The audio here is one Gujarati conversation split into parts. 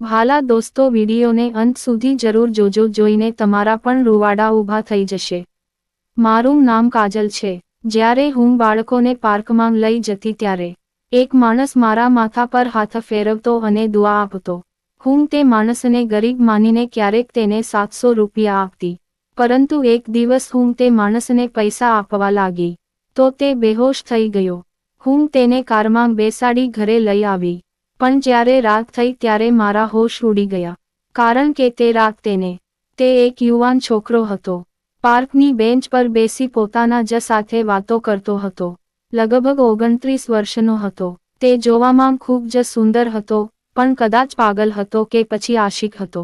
ભાલા દોસ્તો, વિડીયોને અંત સુધી જરૂર જોજો, જોઈને તમારા પણ રૂવાડા ઊભા થઈ જશે। મારું નામ કાજલ છે। જ્યારે હું બાળકોને પાર્કમાં લઈ જતી ત્યારે એક માણસ મારા માથા પર હાથ ફેરવતો અને દુઆ આપતો। હું તે માણસને ગરીબ માનીને ક્યારેક તેને 700 રૂપિયા આપતી, પરંતુ એક દિવસ હું તે માણસને પૈસા આપવા લાગી તો તે બેહોશ થઈ ગયો। હું તેને કારમાં બેસાડી ઘરે લઈ આવી, પણ જ્યારે રાત થઈ ત્યારે મારા હોશ ઉડી ગયા, કારણ કે તે રાત તે એક યુવાન છોકરો હતો। પાર્કની બેન્ચ પર બેસી પોતાના જ સાથે વાતો કરતો હતો। લગભગ 29 વર્ષનો હતો। તે જોવામાં ખૂબ જ સુંદર હતો, પણ કદાચ પાગલ હતો કે પછી આશિક હતો।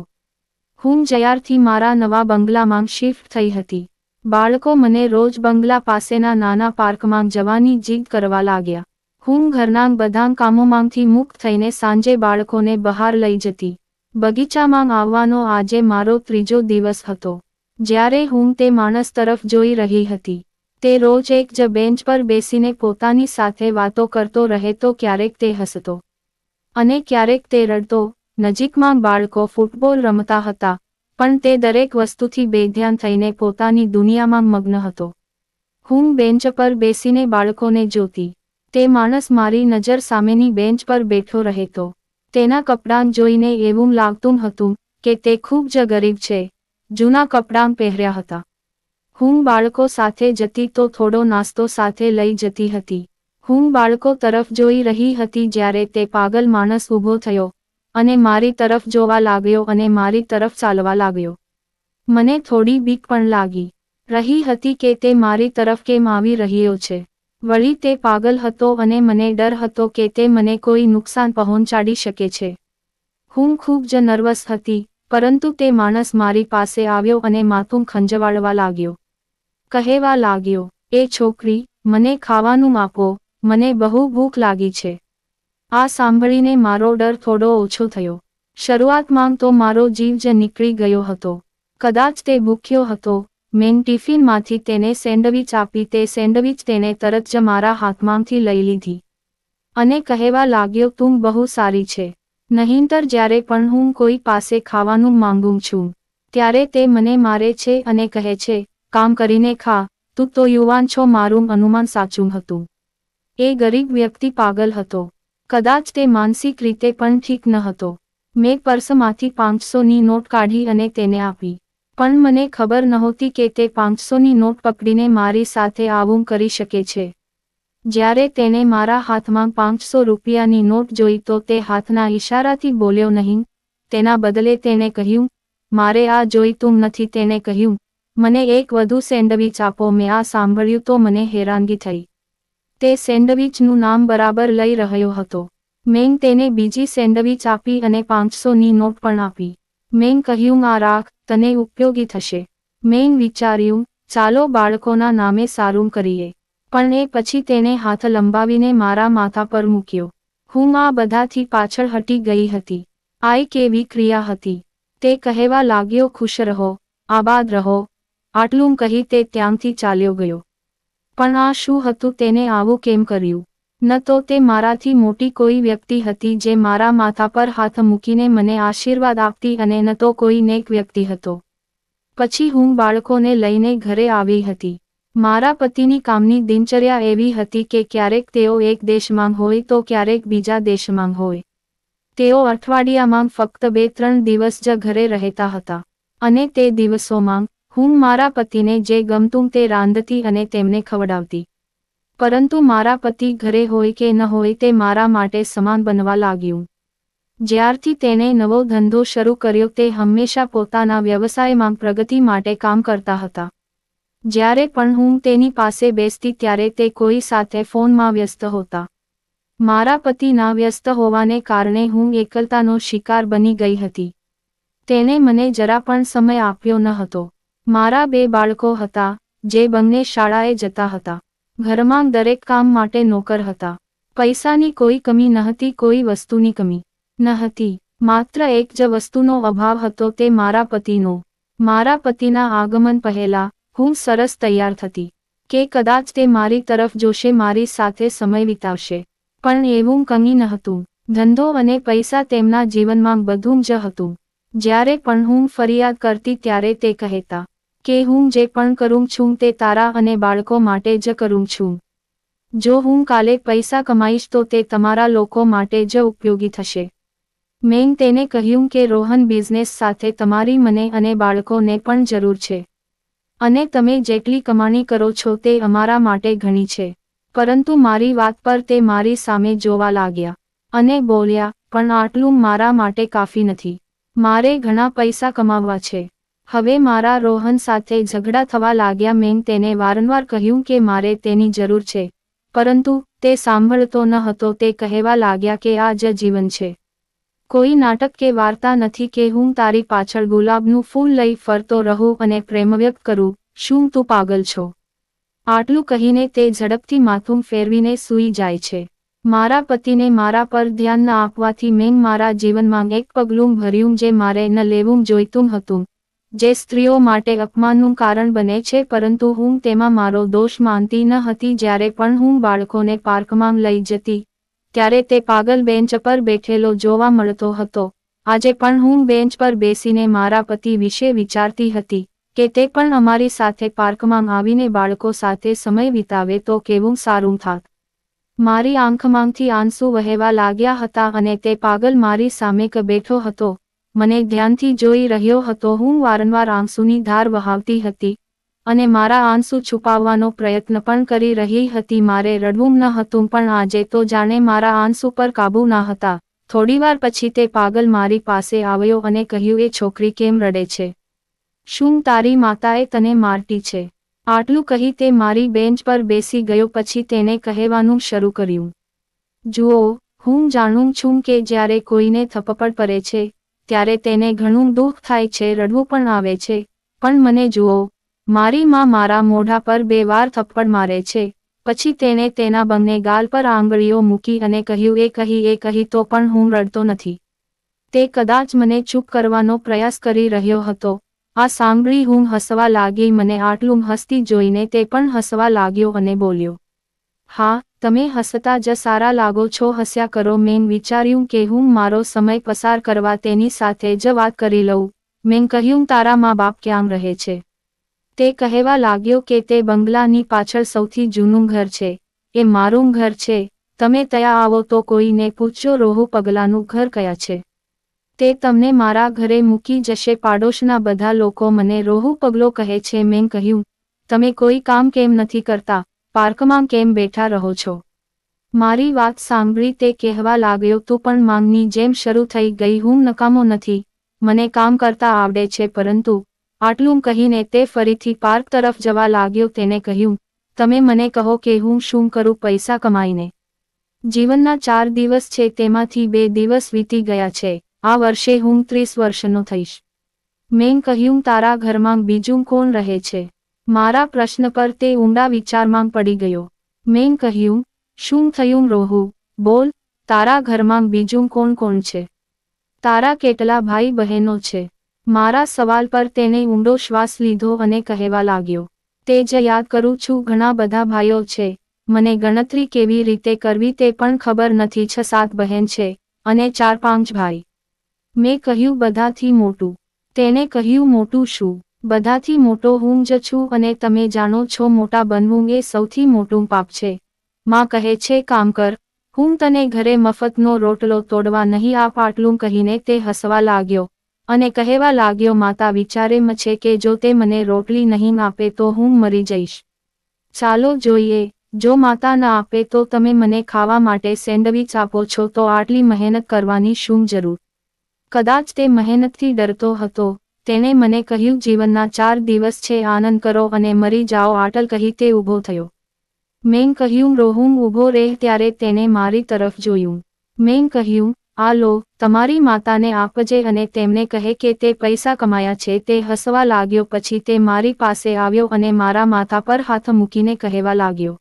હું જ્યારથી મારા નવા બંગલામાં શિફ્ટ થઈ હતી, બાળકો મને રોજ બંગલા પાસેના નાના પાર્કમાં જવાની જીદ કરવા લાગ્યા। હું ઘરના બધા કામોમાંથી મુક્ત થઈને સાંજે બાળકોને બહાર લઈ જતી। બગીચામાં આવવાનો આજે મારો 3જો દિવસ હતો। જ્યારે હું તે માણસ તરફ જોઈ રહી હતી, તે રોજ એક જ બેન્ચ પર બેસીને પોતાની સાથે વાતો કરતો રહેતો। ક્યારેક તે હસતો અને ક્યારેક તે રડતો। નજીકમાં બાળકો ફૂટબોલ રમતા હતા, પણ તે દરેક વસ્તુથી બેધ્યાન થઈને પોતાની દુનિયામાં મગ્ન હતો। હું બેન્ચ પર બેસીને બાળકોને જોતી। તે માણસ મારી નજર સામેની બેન્ચ પર બેઠો રહેતો। તેના કપડાં જોઈને એવું લાગતું હતું કે તે ખૂબ જ ગરીબ છે। જૂના કપડાં પહેર્યા હતા। હું બાળકો સાથે જતી તો થોડો નાસ્તો સાથે લઈ જતી હતી। હું બાળકો તરફ જોઈ રહી હતી જ્યારે તે પાગલ માણસ ઊભો થયો અને મારી તરફ જોવા લાગ્યો અને મારી તરફ ચાલવા લાગ્યો। મને થોડી બીક પણ લાગી રહી હતી કે તે મારી તરફ કેમ આવી રહ્યો છે। વળી તે પાગલ હતો અને મને ડર હતો કે તે મને કોઈ નુકસાન પહોંચાડી શકે છે। હું ખૂબ જ નર્વસ હતી, પરંતુ તે માણસ મારી પાસે આવ્યો અને માથું ખંજવાળવા લાગ્યો। કહેવા લાગ્યો, "એ છોકરી, મને ખાવાનું આપો, મને બહુ ભૂખ લાગી છે।" આ સાંભળીને મારો ડર થોડો ઓછો થયો। શરૂઆતમાં તો મારો જીવ જ નીકળી ગયો હતો। કદાચ તે ભૂખ્યો હતો। મેં ટિફિનમાંથી તેને સેન્ડવિચ આપી। તે સેન્ડવિચ તેને તરત જ મારા હાથમાંથી લઈ લીધી અને કહેવા લાગ્યો, "તું બહુ સારી છે, નહીંતર જ્યારે પણ હું કોઈ પાસે ખાવાનું માંગું છું, ત્યારે તે મને મારે છે અને કહે છે, 'કામ કરીને ખા, તું તો યુવાન છો.'" મારું અનુમાન સાચું હતું। એ ગરીબ વ્યક્તિ પાગલ હતો। કદાચ તે માનસિક રીતે પણ ઠીક ન હતો। મેં પર્સમાંથી 500ની નોટ કાઢી અને તેને આપી, પણ મને ખબર નહોતી કે તે 500ની નોટ પકડીને મારી સાથે આવું કરી શકે છે। જ્યારે તેને મારા હાથમાં 500 રૂપિયાની નોટ જોઈ તો તે હાથના ઈશારાથી બોલ્યો નહીં, તેના બદલે તેણે કહ્યું, "મારે આ જોઈતું નથી." તેણે કહ્યું, "મને એક વધુ સેન્ડવિચ આપો." મેં આ સાંભળ્યું તો મને હેરાનગી થઈ। તે સેન્ડવિચનું નામ બરાબર લઈ રહ્યો હતો। મેં તેને બીજી સેન્ડવિચ આપી અને 500ની નોટ પણ આપી। મેં કહ્યું, "આ રાખ, તને ઉપયોગી થશે." મેં વિચાર્યું, ચાલો બાળકોના નામે સારું કરીએ, પણ એ પછી તેને હાથ લંબાવીને મારા માથા પર મૂક્યો। હું આ બધાથી પાછળ હટી ગઈ હતી। આ કેવી ક્રિયા હતી? તે કહેવા લાગ્યો, "ખુશ રહો, આબાદ રહો." આટલું કહી તે ત્યાંથી ચાલ્યો ગયો। પણ આ શું હતું? તેને આવું કેમ કર્યું? ન તો તે મારાથી મોટી કોઈ વ્યક્તિ હતી જે મારા માથા પર હાથ મૂકીને મને આશીર્વાદ આપતી અને ન તો કોઈ નેક વ્યક્તિ હતો। પછી હું બાળકોને લઈને ઘરે આવી હતી। મારા પતિની કામની દિનચર્યા એવી હતી કે ક્યારેક તેઓ એક દેશમાં હોય તો ક્યારેક બીજા દેશમાં હોય। તેઓ અઠવાડિયામાં ફક્ત 2-3 દિવસ જ ઘરે રહેતા હતા, અને તે દિવસોમાં હું મારા પતિને જે ગમતું તે રાંધતી અને તેમને ખવડાવતી। પરંતુ મારા પતિ ઘરે હોય કે ન હોય તે મારા માટે સમાન બનવા લાગ્યું। જ્યારથી તેણે નવો ધંધો શરૂ કર્યો તે હંમેશા પોતાના વ્યવસાયમાં પ્રગતિ માટે કામ કરતા હતા। જ્યારે પણ હું તેની પાસે બેસતી ત્યારે તે કોઈ સાથે ફોનમાં વ્યસ્ત હોતા। મારા પતિના વ્યસ્ત હોવાને કારણે હું એકલતાનો શિકાર બની ગઈ હતી। તેણે મને જરા પણ સમય આપ્યો ન હતો। મારા 2 બાળકો હતા, જે બંને શાળાએ જતા હતા। ઘરમાં દરેક કામ માટે નોકર હતા। પૈસાની કોઈ કમી નહોતી, કોઈ વસ્તુની કમી નહોતી। માત્ર એક જ વસ્તુનો અભાવ હતો, તે મારા પતિનો। મારા પતિના આગમન પહેલા હું સરસ તૈયાર થતી કે કદાચ તે મારી તરફ જોશે, મારી સાથે સમય વિતાવશે, પણ એવું કંઈ નહોતું। ધંધો અને પૈસા તેમના જીવનમાં બધું જ હતું. જ્યારે પણ હું ફરિયાદ કરતી ત્યારે તે કહેતા કે હું જે પણ કરું છું તે તારા અને બાળકો માટે જ કરું છું. જો હું કાલે પૈસા કમાઈશ તો તે તમારા લોકો માટે જ ઉપયોગી થશે. મેં તેને કહ્યું કે રોહન, બિઝનેસ સાથે તમારી મને અને બાળકોને પણ જરૂર છે. અને તમે જેટલી કમાણી કરો છો તે અમારા માટે ઘણી છે. પરંતુ મારી વાત પર તે મારી સામે જોવા લાગ્યા અને બોલ્યા, પણ આટલું મારા માટે કાફી નથી. મારે ઘણા પૈસા કમાવવા છે. હવે મારા રોહન સાથે ઝઘડા થવા લાગ્યા. મેં તેને વારંવાર કહ્યું કે મારે તેની જરૂર છે, પરંતુ તે સાંભળતો ન હતો. તે કહેવા લાગ્યા કે આ જ જીવન છે. કોઈ નાટક કે વાર્તા નથી કે હું તારી પાછળ ગુલાબનું ફૂલ લઈ ફરતો રહું અને પ્રેમ વ્યક્ત કરું. શું તું પાગલ છો? આટલું કહીને તે ઝડપથી માથું ફેરવીને સૂઈ જાય છે. મારા પતિને મારા પર ધ્યાન ન આપવાથી મેં મારા જીવનમાં એક પગલું ભર્યું જે મારે ન લેવું જોઈતું હતું, જે સ્ત્રીઓ માટે અપમાનનું કારણ બને છે, પરંતુ હું તેમાં મારો દોષ માનતી ન હતી. જ્યારે પણ હું બાળકોને પાર્કમાં લઈ જતી ત્યારે તે પાગલ બેન્ચ પર બેઠેલો જોવા મળતો હતો. આજે પણ હું બેન્ચ પર બેસીને મારા પતિ વિશે વિચારતી હતી કે તે પણ અમારી સાથે પાર્કમાં આવીને બાળકો સાથે સમય વિતાવે તો કેવું સારું થાત. મારી આંખમાંથી આંસુ વહેવા લાગ્યા હતા અને તે પાગલ મારી સામે બેઠો હતો, મને ધ્યાનથી જોઈ રહ્યો હતો. હું વારંવાર આંસુની ધાર વહાવતી હતી અને મારા આંસુ છુપાવવાનો પ્રયત્ન પણ કરી રહી હતી. મારે રડવું ન હતું, પણ આજે તો જાણે મારા આંસુ પર કાબૂ ના હતા. થોડીવાર પછી તે પાગલ મારી પાસે આવ્યો અને કહ્યું, એ છોકરી કેમ રડે છે? શું તારી માતાએ તને મારતી છે? આટલું કહી તે મારી બેન્ચ પર બેસી ગયો. પછી તેને કહેવાનું શરૂ કર્યું, જુઓ, હું જાણું છું કે જ્યારે કોઈને થપ્પડ પડે છે ત્યારે તેને ઘણું દુઃખ થાય છે, રડવું પણ આવે છે, પણ મને જુઓ, મારી માં મારા મોઢા પર 2 વાર થપ્પડ મારે છે. પછી તેણે તેના બંને ગાલ પર આંગળીઓ મૂકી અને કહ્યું, એ કહી તો પણ હું રડતો નથી. તે કદાચ મને ચૂપ કરવાનો પ્રયાસ કરી રહ્યો હતો. આ સાંભળી હું હસવા લાગી. મને આટલું હસતી જોઈને તે પણ હસવા લાગ્યો અને બોલ્યો, હા, તમે હસતા જ સારા લાગો છો, હસ્યા કરો. મેં વિચાર્યું કે હું મારો સમય પસાર કરવા તેની સાથે જ વાત કરી લઉં. મેં કહ્યું, તારા મા બાપ ક્યાં રહે છે? તે કહેવા લાગ્યો કે તે બંગલાની પાછળ સૌથી જૂનું ઘર છે. એ મારું ઘર છે. તમે ત્યાં આવો તો કોઈને પૂછજો રોહુ પગલાનું ઘર કયા છે. તે તમને મારા ઘરે મૂકી જશે. પાડોશના બધા લોકો મને રોહુ પગલો કહે છે. મેં કહ્યું, તમે કોઈ કામ કેમ નથી કરતા? પાર્કમાં કેમ બેઠા રહો છો? મારી વાત સાંભળી તે કહેવા લાગ્યો, તું પણ માંગની જેમ શરૂ થઈ ગઈ. હું નકામો નથી, મને કામ કરતા આવડે છે. પરંતુ આટલું કહીને તે ફરીથી પાર્ક તરફ જવા લાગ્યો. તેને કહ્યું, તમે મને કહો કે હું શું કરું પૈસા કમાઈને? જીવનના 4 દિવસ છે, તેમાંથી 2 દિવસ વીતી ગયા છે. આ વર્ષે હું 30 વર્ષનો થઈશ. મેં કહ્યું, તારા ઘરમાં બીજું કોણ રહે છે? મારા પ્રશ્ન પર તે ઊંડા વિચારમાં પડી ગયો. મેં કહ્યું, શું થયું રોહુ? બોલ, તારા ઘરમાં બીજું કોણ છે? તારા કેટલા ભાઈ બહેનો છે? મારા સવાલ પર તેને ઊંડો શ્વાસ લીધો અને કહેવા લાગ્યો, તે જ યાદ કરું છું, ઘણા બધા ભાઈઓ છે. મને ગણતરી કેવી રીતે કરવી તે પણ ખબર નથી. 6-7 બહેન છે અને 4-5 ભાઈ. મેં કહ્યું, બધાથી મોટું? તેને કહ્યું, મોટું શું? બધાથી મોટો હું જ છું અને તમે જાણો છો મોટા બનવું એ સૌથી મોટું પાપ છે. માં કહે છે કામ કર, હું તને ઘરે મફતનો રોટલો તોડવા નહીં આપ. આટલું કહીને તે હસવા લાગ્યો અને કહેવા લાગ્યો, માતા વિચારેમ છે કે જો તે મને રોટલી નહીં આપે તો હું મરી જઈશ. ચાલો જોઈએ, જો માતા ન આપે તો તમે મને ખાવા માટે સેન્ડવિચ આપો છો તો આટલી મહેનત કરવાની શું જરૂર? કદાચ તે મહેનતથી ડરતો હતો. તેણે મને કહ્યું, જીવનના 4 દિવસ છે, આનંદ કરો અને મરી જાઓ. આટલ કહી તે ઊભો થયો. મેં કહ્યું, રોહું ઊભો રહે. ત્યારે તેને મારી તરફ જોયું. મેં કહ્યું, આ લો, તમારી માતાને આપજે અને તેમને કહે કે તે પૈસા કમાયા છે. તે હસવા લાગ્યો. પછી તે મારી પાસે આવ્યો અને મારા માથા પર હાથ મૂકીને કહેવા લાગ્યો,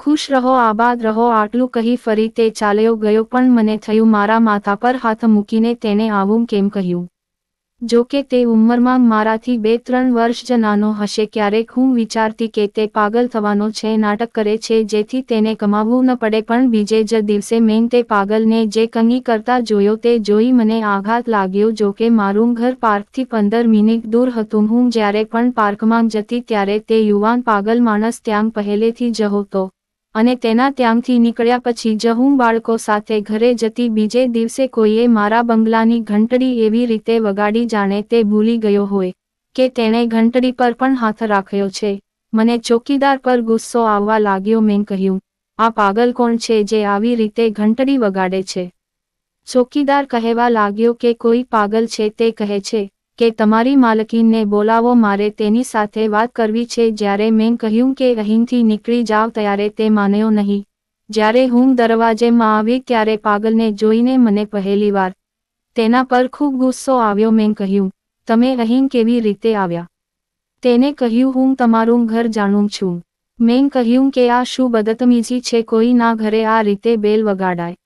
ખુશ રહો, આબાદ રહો. આટલું કહી ફરી તે ચાલ્યો ગયો. પણ મને થયું, મારા માથા પર હાથ મૂકીને તેને આવું કેમ કહ્યું? જો કે તે ઉંમરમાં મારાથી 2-3 વર્ષ જ નાનો હશે. ક્યારેક હું વિચારતી કે તે પાગલ થવાનો છે, નાટક કરે છે જેથી તેને કમાવવું ન પડે. પણ બીજે જ દિવસે મેં તે પાગલને જે કંઈ કરતા જોયો તે જોઈ મને આઘાત લાગ્યો. જો કે મારું ઘર પાર્કથી 15 મિનિટ દૂર હતું. હું જ્યારે પણ પાર્કમાં જતી ત્યારે તે યુવાન પાગલ માણસ ત્યાં પહેલેથી જ હતો અને તેના ત્યાંથી નીકળ્યા પછી જ હું બાળકો સાથે ઘરે જતી. બીજે દિવસે કોઈએ મારા બંગલાની ઘંટડી એવી રીતે વગાડી જાણે તે ભૂલી ગયો હોય કે તેણે ઘંટડી પર પણ હાથ રાખ્યો છે. મને ચોકીદાર પર ગુસ્સો આવવા લાગ્યો. મેં કહ્યું, આ પાગલ કોણ છે જે આવી રીતે ઘંટડી વગાડે છે? ચોકીદાર કહેવા લાગ્યો કે કોઈ પાગલ છે તે કહે છે કે તમારી માલકીનને બોલાવો, મારે તેની સાથે વાત કરવી છે. જ્યારે મેં કહ્યું કે અહીંથી નીકળી જાવ ત્યારે તે માન્યો નહીં. જ્યારે હું દરવાજેમાં આવી ત્યારે પાગલને જોઈને મને પહેલીવાર તેના પર ખૂબ ગુસ્સો આવ્યો. મેં કહ્યું, તમે અહીં કેવી રીતે આવ્યા? તેને કહ્યું, હું તમારું ઘર જાણું છું. મેં કહ્યું કે આ શું બદતમીજી છે, કોઈના ઘરે આ રીતે બેલ વગાડાય?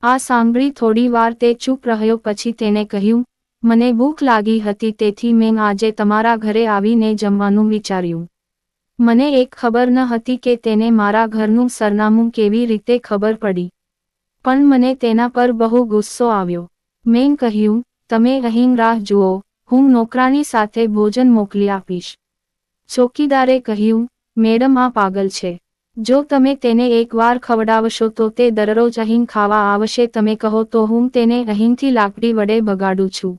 આ સાંભળી થોડી વાર તે ચૂપ રહ્યો. પછી તેને કહ્યું, મને ભૂખ લાગી હતી તેથી મેં આજે તમારા ઘરે આવીને જમવાનું વિચાર્યું. મને એક ખબર ન હતી કે તેને મારા ઘરનું સરનામું કેવી રીતે ખબર પડી. પણ મને તેના પર બહુ ગુસ્સો આવ્યો. મેં કહ્યું, તમે અહીં રાહ જુઓ, હું નોકરાણી સાથે ભોજન મોકલી આપીશ. ચોકીદારે કહ્યું, મેડમ આ પાગલ છે. જો તમે તેને એકવાર ખવડાવશો તો તે દરરોજ અહીં ખાવા આવશે. તમે કહો તો હું તેને અહીંથી લાકડી વડે ભગાડું છું.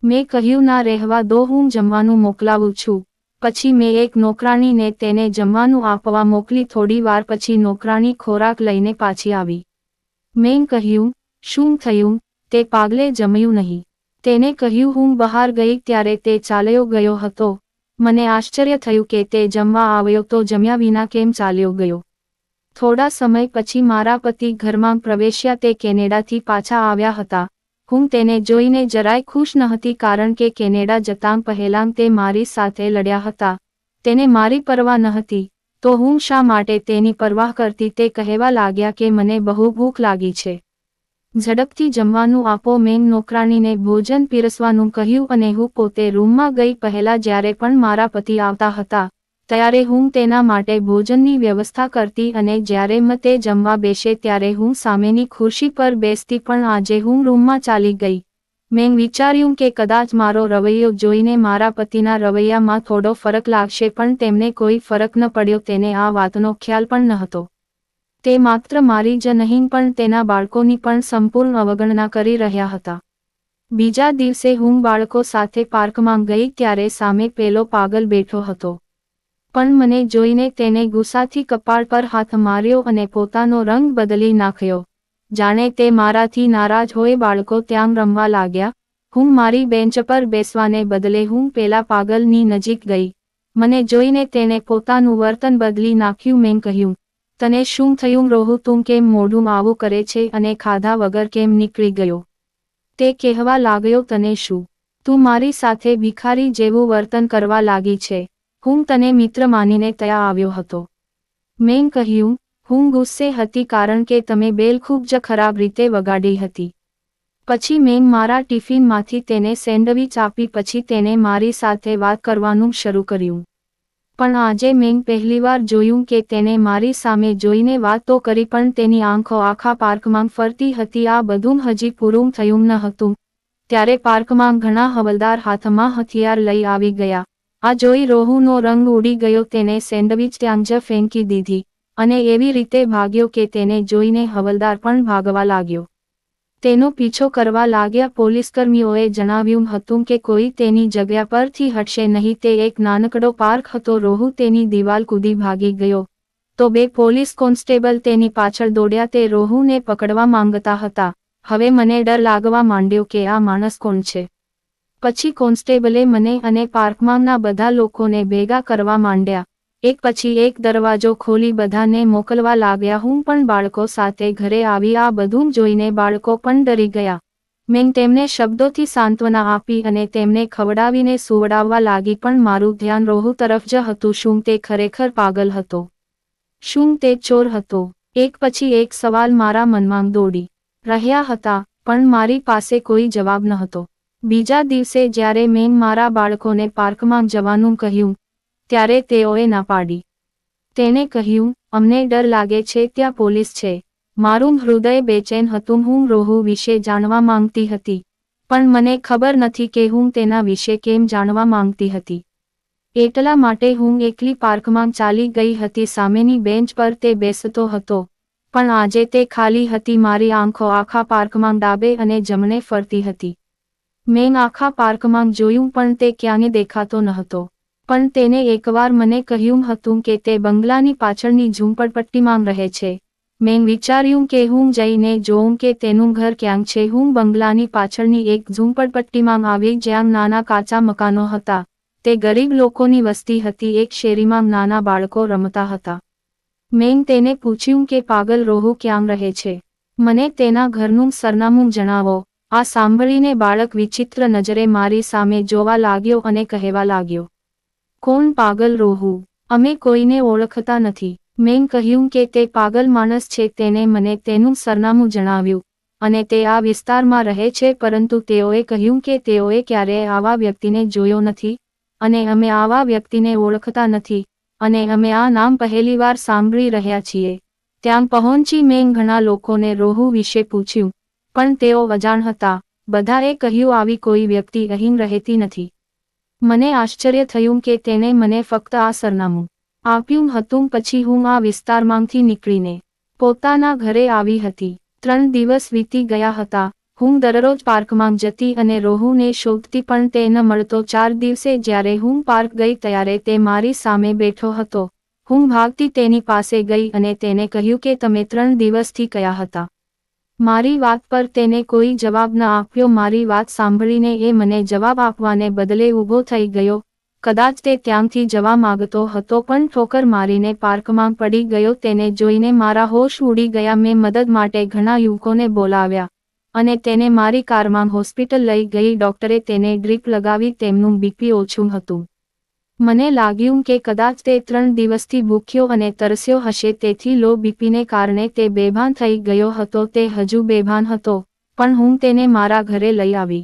મેં કહ્યું, ના રહેવા દો, હું જમવાનું મોકલાવું છું. પછી મેં એક નોકરાણીને તેને જમવાનું આપવા મોકલી. થોડી વાર પછી નોકરાણી ખોરાક લઈને પાછી આવી. મેં કહ્યું, શું થયું? તે પાગલે જમ્યું નહીં. તેને કહ્યું, હું બહાર ગઈ ત્યારે તે ચાલ્યો ગયો હતો. મને આશ્ચર્ય થયું કે તે જમવા આવ્યો તો જમ્યા વિના કેમ ચાલ્યો ગયો. થોડા સમય પછી મારા પતિ ઘરમાં પ્રવેશ્યા. તે કેનેડાથી પાછા આવ્યા હતા. હું તેને જોઈને જરાય ખુશ નહોતી કારણ કે કેનેડા જતાં પહેલાં તે મારી સાથે લડ્યા હતા. તેને મારી પરવા નહોતી તો હું શા માટે તેની પરવાહ કરતી? તે કહેવા લાગ્યા કે મને બહુ ભૂખ લાગી છે, ઝડપથી જમવાનું આપો. મેં નોકરાણીને ભોજન પીરસવાનું કહ્યું અને હું પોતે રૂમમાં ગઈ. પહેલા જ્યારે પણ મારા પતિ આવતા હતા ત્યારે હું તેના માટે ભોજનની વ્યવસ્થા કરતી અને જ્યારે તે જમવા બેસે ત્યારે હું સામેની ખુરશી પર બેસતી. પણ આજે હું રૂમમાં ચાલી ગઈ. મેં વિચાર્યું કે કદાચ મારો રવૈયો જોઈને મારા પતિના રવૈયામાં થોડો ફરક લાગશે, પણ તેમને કોઈ ફરક ન પડ્યો. તેને આ વાતનો ખ્યાલ પણ નહોતો. તે માત્ર મારી જ નહીં પણ તેના બાળકોની પણ સંપૂર્ણ અવગણના કરી રહ્યા હતા. બીજા દિવસે હું બાળકો સાથે પાર્કમાં ગઈ ત્યારે સામે પેલો પાગલ બેઠો હતો. પણ મને જોઈને તેને ગુસ્સાથી કપાળ પર હાથ માર્યો અને પોતાનો રંગ બદલી નાખ્યો, જાણે તે મારાથી નારાજ હોય. બાળકો ત્યાં રમવા લાગ્યા. હું મારી બેન્ચ પર બેસવાને બદલે હું પેલા પાગલની નજીક ગઈ. મને જોઈને તેણે પોતાનું વર્તન બદલી નાખ્યું. મેં કહ્યું, તને શું થયું રોહુ? તું કેમ મોઢું આવું કરે છે અને ખાધા વગર કેમ નીકળી ગયો? તે કહેવા લાગ્યો, તને શું? તું મારી સાથે ભિખારી જેવું વર્તન કરવા લાગી છે. હું તને મિત્ર માનીને ત્યાં આવ્યો હતો. મેં કહ્યું, હું ગુસ્સે હતી કારણ કે તમે બેલ ખૂબ જ ખરાબ રીતે વગાડી હતી. પછી મેં મારા ટિફિનમાંથી તેને સેન્ડવિચ આપી. પછી તેને મારી સાથે વાત કરવાનું શરૂ કર્યું. પણ આજે મેં પહેલીવાર જોયું કે તેને મારી સામે જોઈને વાત તો કરી પણ તેની આંખો આખા પાર્કમાં ફરતી હતી. આ બધું હજી પૂરું થયું ન હતું ત્યારે પાર્કમાં ઘણા હવલદાર હાથમાં હથિયાર લઈ આવી ગયા. આ જોઈ રોહુનો રંગ ઉડી ગયો. તેને સેન્ડવિચ ત્યાં જ ફેંકી દીધી અને એવી રીતે ભાગ્યો કે તેને જોઈને હવલદાર પણ ભાગવા લાગ્યો. તેનો પીછો કરવા લાગ્યા. પોલીસકર્મીઓએ જણાવ્યું હતું કે કોઈ તેની જગ્યા પરથી હટશે નહીં. તે એક નાનકડો પાર્ક હતો. રોહુ તેની દિવાલ કૂદી ભાગી ગયો તો 2 પોલીસ કોન્સ્ટેબલ તેની પાછળ દોડ્યા. તે રોહુને પકડવા માંગતા હતા. હવે મને ડર લાગવા માંડ્યો કે આ માણસ કોણ છે. પછી કોન્સ્ટેબલે મને અને પાર્કમાંના બધા લોકોને ભેગા કરવા માંડ્યા. એક પછી એક દરવાજો ખોલી બધાને મોકલવા લાગ્યા. હું પણ બાળકો સાથે ઘરે આવી. આ બધું જોઈને બાળકો પણ ડરી ગયા. મેં તેમને શબ્દોથી સાંત્વના આપી અને તેમને ખવડાવીને સુવડાવવા લાગી. પણ મારું ધ્યાન રોહુ તરફ જ હતું. શું તે ખરેખર પાગલ હતો? શું તે ચોર હતો? એક પછી એક સવાલ મારા મનમાં દોડી રહ્યા હતા પણ મારી પાસે કોઈ જવાબ નહોતો. બીજા દિવસે જ્યારે મેં મારા બાળકોને પાર્કમાં જવાનું કહ્યું ત્યારે તેઓએ ના પાડી. તેણે કહ્યું, અમને ડર લાગે છે, ત્યાં પોલીસ છે. મારું હૃદય બેચેન હતું. હું રોહુ વિશે જાણવા માંગતી હતી, પણ મને ખબર નથી કે હું તેના વિશે કેમ જાણવા માંગતી હતી. એટલા માટે હું એકલી પાર્કમાં ચાલી ગઈ હતી. સામેની બેન્ચ પર તે બેસતો હતો, પણ આજે તે ખાલી હતી. મારી આંખો આખા પાર્કમાં ડાબે અને જમણે ફરતી હતી. મેં આખા પાર્કમાં જોયું પણ તે ક્યાંય દેખાતો નહોતો. પણ તેને એકવાર મને કહ્યું હતું કે તે બંગલાની પાછળની ઝૂંપડપટ્ટીમાં રહે છે. મેં વિચાર્યું કે હું જઈને જોઉં કે તેનું ઘર ક્યાં છે. હું બંગલાની પાછળની એક ઝૂંપડપટ્ટીમાં આવી જ્યાં નાના કાચા મકાનો હતા. તે ગરીબ લોકોની વસ્તી હતી. એક શેરીમાં નાના બાળકો રમતા હતા. મેં તેને પૂછ્યું કે પાગલ રોહુ ક્યાં રહે છે? મને તેના ઘરનું સરનામું જણાવો. આ સાંભળીને બાળક વિચિત્ર નજરે મારી સામે જોવા લાગ્યો અને કહેવા લાગ્યો, કોણ પાગલ રોહુ? અમે કોઈને ઓળખતા નથી. મેં કહ્યું કે તે પાગલ માણસ છે. તેને મને તેનું સરનામું જણાવ્યું અને તે આ વિસ્તારમાં રહે છે, પરંતુ તેઓએ કહ્યું કે તેઓએ ક્યારેય આવા વ્યક્તિને જોયો નથી અને અમે આવા વ્યક્તિને ઓળખતા નથી અને અમે આ નામ પહેલીવાર સાંભળી રહ્યા છીએ. ત્યાં પહોંચી મેં ઘણા લોકોને રોહુ વિશે પૂછ્યું, પણ તેઓ અજાણ હતા. બધાએ કહ્યું આવી કોઈ વ્યક્તિ અહીં રહેતી નથી. મને આશ્ચર્ય થયું કે તેણે મને ફક્ત આ સરનામું આપ્યું હતું. પછી હું આ વિસ્તારમાંથી નીકળીને પોતાના ઘરે આવી હતી. 3 દિવસ વીતી ગયા હતા. હું દરરોજ પાર્કમાં જતી અને રોહુને શોધતી, પણ તે ન મળતો. 4 દિવસે જ્યારે હું પાર્ક ગઈ ત્યારે તે મારી સામે બેઠો હતો. હું ભાગતી તેની પાસે ગઈ અને તેને કહ્યું કે તમે 3 દિવસથી ક્યાં હતા? મારી વાત પર તેને કોઈ જવાબ ન આપ્યો. મારી વાત સાંભળીને એ મને જવાબ આપવાને બદલે ઊભો થઈ ગયો. કદાચ તે ત્યાંથી જવા માંગતો હતો, પણ ઠોકર મારીને પાર્કમાં પડી ગયો. તેને જોઈને મારા હોશ ઉડી ગયા. મેં મદદ માટે ઘણા યુવકોને બોલાવ્યા અને તેને મારી કારમાં હોસ્પિટલ લઈ ગઈ. ડોક્ટરે તેને ડ્રીપ લગાવી. તેમનું બીપી ઓછું હતું. મને લાગ્યું કે કદાચ તે 3 દિવસથી ભૂખ્યો અને તરસ્યો હશે, તેથી લો બીપીને કારણે તે બેભાન થઈ ગયો હતો. તે હજુ બેભાન હતો, પણ હું તેને મારા ઘરે લઈ આવી.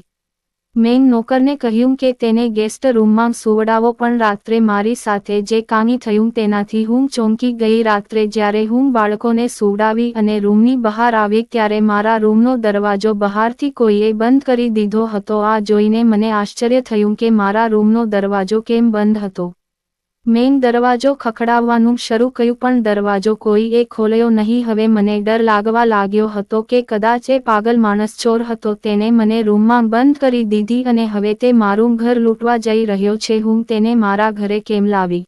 મેં નોકરને કહ્યું કે તેને ગેસ્ટ રૂમમાં સુવડાવો, પણ રાત્રે મારી સાથે જે કાંઈ થયું તેનાથી હું ચોંકી ગઈ. રાત્રે જ્યારે હું બાળકોને સુવડાવી અને રૂમની બહાર આવી ત્યારે મારા રૂમનો દરવાજો બહારથી કોઈએ બંધ કરી દીધો હતો. આ જોઈને મને આશ્ચર્ય થયું કે મારા રૂમનો દરવાજો કેમ બંધ હતો. મેં દરવાજો ખખડાવવાનું શરૂ કર્યું, પણ દરવાજો કોઈએ ખોલ્યો નહીં. હવે મને ડર લાગવા લાગ્યો હતો કે કદાચ એ પાગલ માણસ ચોર હતો. તેને મને રૂમમાં બંધ કરી દીધી અને હવે તે મારું ઘર લૂંટવા જઈ રહ્યો છે. હું તેને મારા ઘરે કેમ લાવી?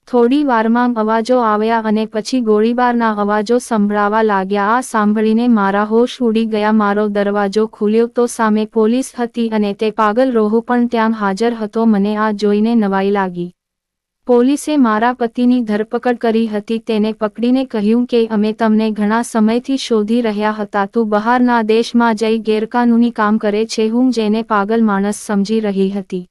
થોડી વારમાં અવાજો આવ્યા અને પછી ગોળીબારના અવાજો સંભળાવા લાગ્યા. આ સાંભળીને મારા હોશ ઉડી ગયા. મારો દરવાજો ખુલ્યો તો સામે પોલીસ હતી અને તે પાગલ રોહુ પણ ત્યાં હાજર હતો. મને આ જોઈને નવાઈ લાગી. પોલીસે મારા પતિની ધરપકડ કરી હતી. તેને પકડીને કહ્યું કે અમે તમને ઘણા સમયથી શોધી રહ્યા હતા. તું બહારના દેશમાં જઈ ગેરકાનૂની કામ કરે છે. હું જેને પાગલ માણસ સમજી રહી હતી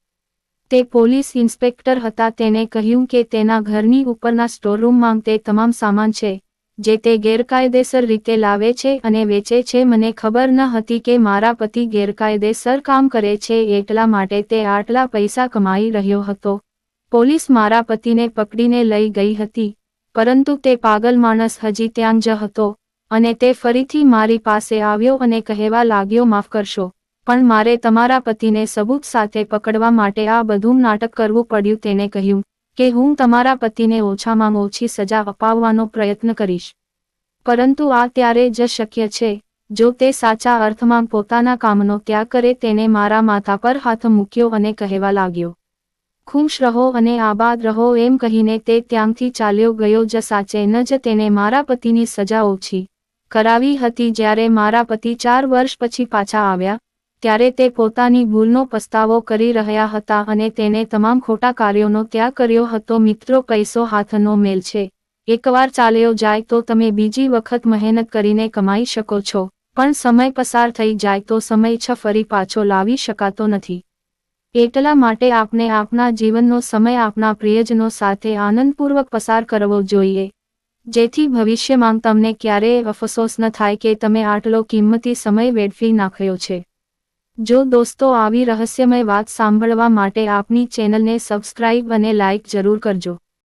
તે પોલીસ ઇન્સ્પેક્ટર હતા. તેને કહ્યું કે તેના ઘરની ઉપરના સ્ટોરરૂમમાં તે તમામ સામાન છે જે તે ગેરકાયદેસર રીતે લાવે છે અને વેચે છે. મને ખબર ન હતી કે મારા પતિ ગેરકાયદેસર કામ કરે છે, એટલા માટે તે આટલા પૈસા કમાઈ રહ્યો હતો. પોલીસ મારા પતિને પકડીને લઈ ગઈ હતી, પરંતુ તે પાગલ માણસ હજી ત્યાં જ હતો અને તે ફરીથી મારી પાસે આવ્યો અને કહેવા લાગ્યો, માફ કરશો, પણ મારે તમારા પતિને સબૂત સાથે પકડવા માટે આ બધું નાટક કરવું પડ્યું. તેને કહ્યું કે હું તમારા પતિને ઓછામાં ઓછી સજા અપાવવાનો પ્રયત્ન કરીશ, પરંતુ આ ત્યારે જ શક્ય છે જો તે સાચા અર્થમાં પોતાના કામનો ત્યાગ કરે. તેને મારા માથા પર હાથ મૂક્યો અને કહેવા લાગ્યો, ખુશ રહો અને આબાદ રહો. એમ કહીને તે ત્યાંથી ચાલ્યો ગયો. જ સાચે ન જ તેને મારા પતિની સજા ઓછી કરાવી હતી. જ્યારે મારા પતિ 4 વર્ષ પછી પાછા આવ્યા ત્યારે તે પોતાની ભૂલનો પસ્તાવો કરી રહ્યા હતા અને તેને તમામ ખોટા કાર્યોનો ત્યાગ કર્યો હતો. મિત્રો, પૈસો હાથનો મેલ છે. એકવાર ચાલ્યો જાય તો તમે બીજી વખત મહેનત કરીને કમાઈ શકો છો, પણ સમય પસાર થઈ જાય તો સમય ફરી પાછો લાવી શકાતો નથી. એટલા માટે આપણે આપના જીવનનો સમય આપના પ્રિયજનો સાથે આનંદપૂર્વક પસાર કરવો જોઈએ, જેથી ભવિષ્યમાં તમને ક્યારેય અફસોસ ન થાય કે તમે આટલો કિંમતી સમય વેડફી નાખ્યો છે. જો દોસ્તો આવી રહસ્યમય વાત સાંભળવા માટે આપની ચેનલને સબસ્ક્રાઇબ અને લાઇક જરૂર કરજો।